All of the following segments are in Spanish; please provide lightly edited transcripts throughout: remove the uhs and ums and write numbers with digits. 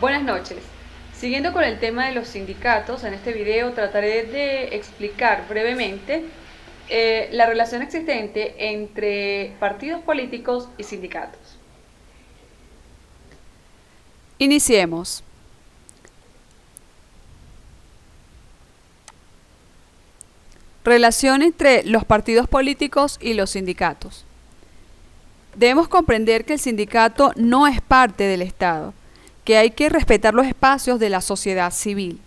Buenas noches. Siguiendo con el tema de los sindicatos, en este video trataré de explicar brevemente la relación existente entre partidos políticos y sindicatos. Iniciemos. Relación entre los partidos políticos y los sindicatos. Debemos comprender que el sindicato no es parte del Estado, que hay que respetar los espacios de la sociedad civil.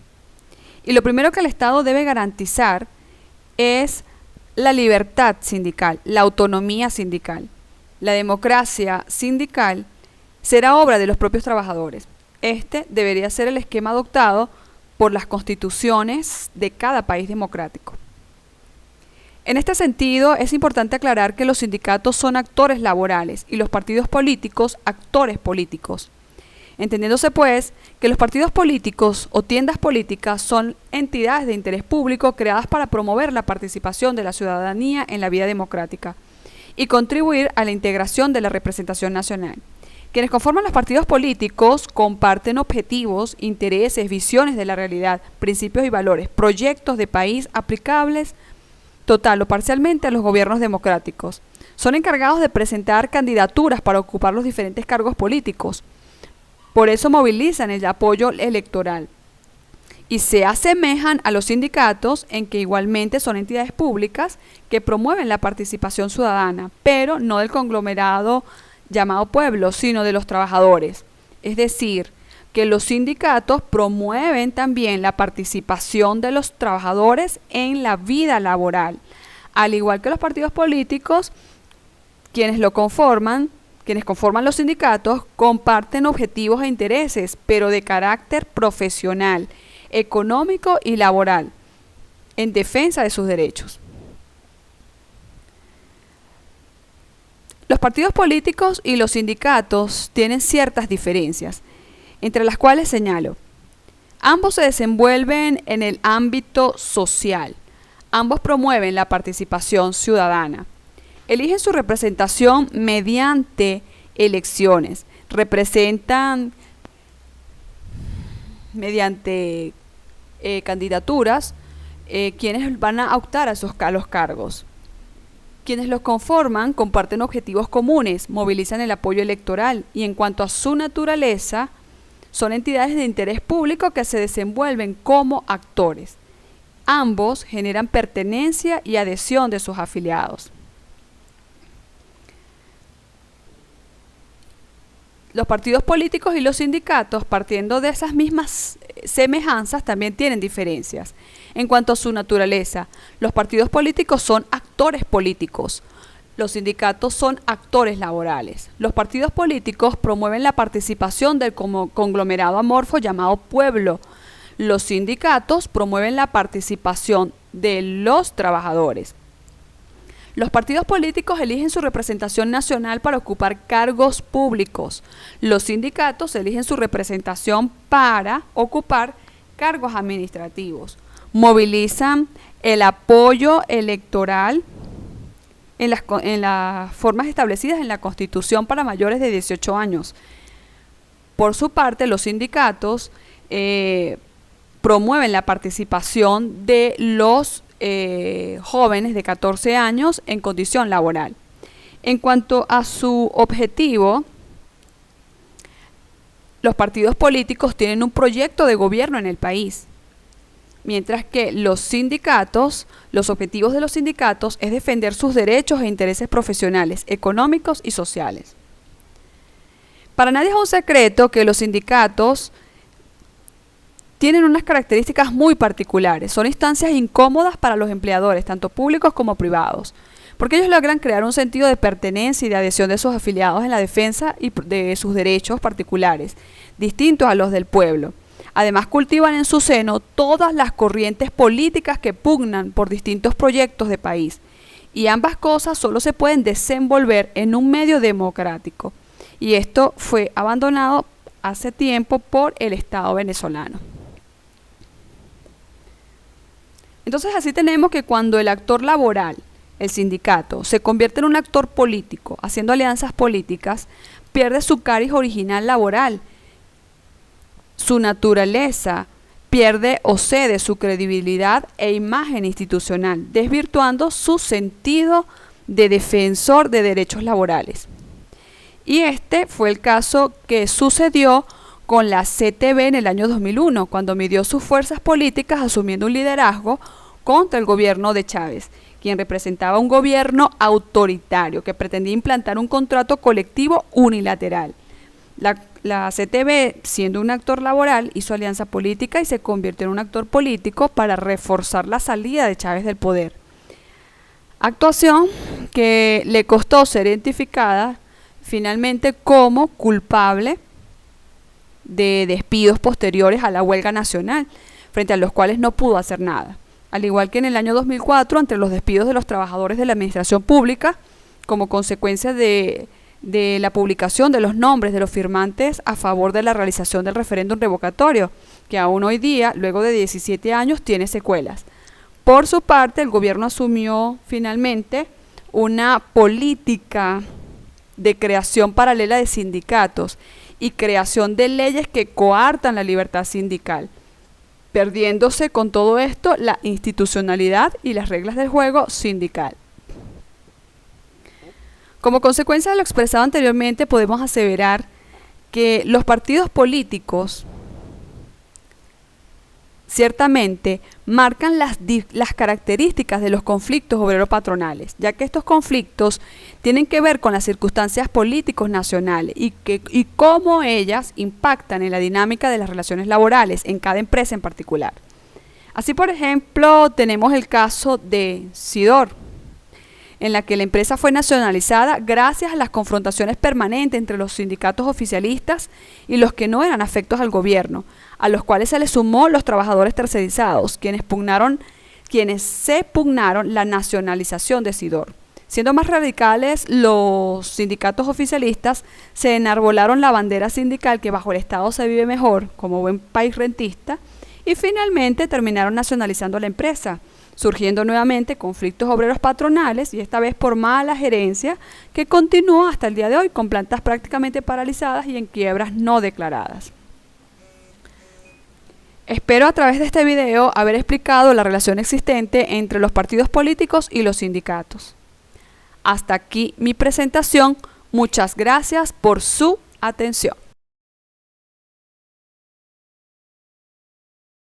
Y lo primero que el Estado debe garantizar es la libertad sindical, la autonomía sindical. La democracia sindical será obra de los propios trabajadores. Este debería ser el esquema adoptado por las constituciones de cada país democrático. En este sentido, es importante aclarar que los sindicatos son actores laborales y los partidos políticos actores políticos. Entendiéndose pues que los partidos políticos o tiendas políticas son entidades de interés público creadas para promover la participación de la ciudadanía en la vida democrática y contribuir a la integración de la representación nacional. Quienes conforman los partidos políticos comparten objetivos, intereses, visiones de la realidad, principios y valores, proyectos de país aplicables total o parcialmente a los gobiernos democráticos. Son encargados de presentar candidaturas para ocupar los diferentes cargos políticos. Por eso movilizan el apoyo electoral. Y se asemejan a los sindicatos en que igualmente son entidades públicas que promueven la participación ciudadana, pero no del conglomerado llamado pueblo, sino de los trabajadores. Es decir, que los sindicatos promueven también la participación de los trabajadores en la vida laboral, al igual que los partidos políticos, quienes conforman los sindicatos, comparten objetivos e intereses, pero de carácter profesional, económico y laboral, en defensa de sus derechos. Los partidos políticos y los sindicatos tienen ciertas diferencias, entre las cuales señalo: ambos se desenvuelven en el ámbito social, ambos promueven la participación ciudadana, eligen su representación mediante elecciones, representan mediante candidaturas quienes van a optar a los cargos. Quienes los conforman comparten objetivos comunes, movilizan el apoyo electoral y en cuanto a su naturaleza, son entidades de interés público que se desenvuelven como actores. Ambos generan pertenencia y adhesión de sus afiliados. Los partidos políticos y los sindicatos, partiendo de esas mismas semejanzas, también tienen diferencias. En cuanto a su naturaleza, los partidos políticos son actores políticos. Los sindicatos son actores laborales. Los partidos políticos promueven la participación del conglomerado amorfo llamado pueblo. Los sindicatos promueven la participación de los trabajadores. Los partidos políticos eligen su representación nacional para ocupar cargos públicos. Los sindicatos eligen su representación para ocupar cargos administrativos. Movilizan el apoyo electoral en las formas establecidas en la Constitución para mayores de 18 años. Por su parte, los sindicatos promueven la participación de los jóvenes de 14 años en condición laboral. En cuanto a su objetivo, los partidos políticos tienen un proyecto de gobierno en el país, mientras que los objetivos de los sindicatos es defender sus derechos e intereses profesionales, económicos y sociales. Para nadie es un secreto que los sindicatos tienen unas características muy particulares. Son instancias incómodas para los empleadores, tanto públicos como privados, porque ellos logran crear un sentido de pertenencia y de adhesión de sus afiliados en la defensa de sus derechos particulares, distintos a los del pueblo. Además, cultivan en su seno todas las corrientes políticas que pugnan por distintos proyectos de país. Y ambas cosas solo se pueden desenvolver en un medio democrático. Y esto fue abandonado hace tiempo por el Estado venezolano. Entonces, así tenemos que cuando el actor laboral, el sindicato, se convierte en un actor político, haciendo alianzas políticas, pierde su cariz original laboral su naturaleza pierde o cede su credibilidad e imagen institucional, desvirtuando su sentido de defensor de derechos laborales. Y este fue el caso que sucedió con la CTV en el año 2001, cuando midió sus fuerzas políticas asumiendo un liderazgo contra el gobierno de Chávez, quien representaba un gobierno autoritario que pretendía implantar un contrato colectivo unilateral. La CTV, siendo un actor laboral, hizo alianza política y se convirtió en un actor político para reforzar la salida de Chávez del poder. Actuación que le costó ser identificada finalmente como culpable de despidos posteriores a la huelga nacional, frente a los cuales no pudo hacer nada. Al igual que en el año 2004, ante los despidos de los trabajadores de la administración pública, como consecuencia de la publicación de los nombres de los firmantes a favor de la realización del referéndum revocatorio, que aún hoy día, luego de 17 años, tiene secuelas. Por su parte, el gobierno asumió finalmente una política de creación paralela de sindicatos y creación de leyes que coartan la libertad sindical, perdiéndose con todo esto la institucionalidad y las reglas del juego sindical. Como consecuencia de lo expresado anteriormente, podemos aseverar que los partidos políticos ciertamente marcan las características de los conflictos obrero-patronales, ya que estos conflictos tienen que ver con las circunstancias políticos nacionales y cómo ellas impactan en la dinámica de las relaciones laborales en cada empresa en particular. Así, por ejemplo, tenemos el caso de Sidor, en la que la empresa fue nacionalizada gracias a las confrontaciones permanentes entre los sindicatos oficialistas y los que no eran afectos al gobierno, a los cuales se les sumó los trabajadores tercerizados, quienes se pugnaron la nacionalización de Sidor. Siendo más radicales, los sindicatos oficialistas se enarbolaron la bandera sindical que bajo el Estado se vive mejor, como buen país rentista, y finalmente terminaron nacionalizando la empresa, surgiendo nuevamente conflictos obreros patronales y esta vez por mala gerencia que continúa hasta el día de hoy con plantas prácticamente paralizadas y en quiebras no declaradas. Espero a través de este video haber explicado la relación existente entre los partidos políticos y los sindicatos. Hasta aquí mi presentación. Muchas gracias por su atención.